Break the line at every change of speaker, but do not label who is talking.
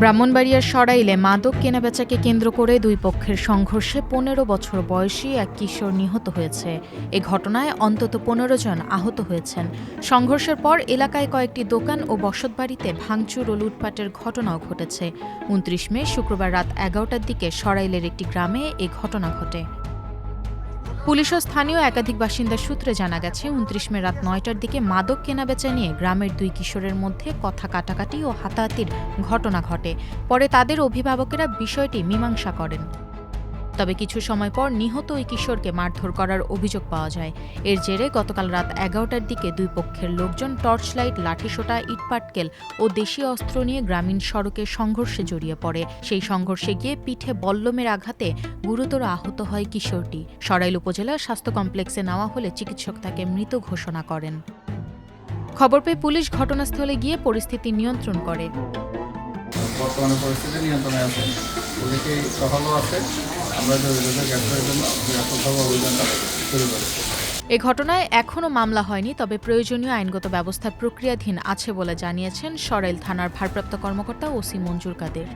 ব্রাহ্মণবাড়িয়ার সরাইলে মাদক কেনাবেচাকে কেন্দ্র করে দুই পক্ষের সংঘর্ষে ১৫ বছর বয়সী এক কিশোর নিহত হয়েছে। এ ঘটনায় অন্তত ১৫ জন আহত হয়েছেন। সংঘর্ষের পর এলাকায় কয়েকটি দোকান ও বসতবাড়িতে ভাঙচুর ও লুটপাটের ঘটনাও ঘটেছে। ২৯ মে শুক্রবার রাত ১১টার দিকে সরাইলের একটি গ্রামে এ ঘটনা ঘটে। পুলিশ ও স্থানীয় একাধিক বাসিন্দার সূত্রে জানা গেছে, ২৯ মে রাত ৯টার দিকে মাদক কেনাবেচা নিয়ে গ্রামের দুই কিশোরের মধ্যে কথা কাটাকাটি ও হাতাহাতির ঘটনা ঘটে। পরে তাদের অভিভাবকেরা বিষয়টি মীমাংসা করেন। তবে কিছু সময় পর নিহত ওই কিশোরকে মারধর করার অভিযোগ পাওয়া যায়। এর জেরে গতকাল রাত ১১টার দিকে দুই পক্ষের লোকজন টর্চলাইট, লাঠিসোঁটা, ইটপাটকেল ও দেশীয় অস্ত্র নিয়ে গ্রামীণ সড়কে সংঘর্ষে জড়িয়ে পড়ে। সেই সংঘর্ষে গিয়ে পিঠে বল্লমের আঘাতে গুরুতর আহত হয় কিশোরটি। সরাইল উপজেলার স্বাস্থ্য কমপ্লেক্সে নেওয়া হলে চিকিৎসক তাকে মৃত ঘোষণা করেন। খবর পেয়ে পুলিশ ঘটনাস্থলে গিয়ে পরিস্থিতি নিয়ন্ত্রণ করে।
বর্তমানে পরিস্থিতি নিয়ন্ত্রণে আছে, পুলিশই টহলও আছে। আমরা জরুরিভাবে গ্রেপ্তারের জন্য ব্যাপকভাবে অভিযানটা শুরু করেছি।
এ ঘটনায় এখনও মামলা হয়নি, তবে প্রয়োজনীয় আইনগত ব্যবস্থা প্রক্রিয়াধীন আছে বলে জানিয়েছেন সরাইল থানার ভারপ্রাপ্ত কর্মকর্তা ওসি মঞ্জুর কাদের।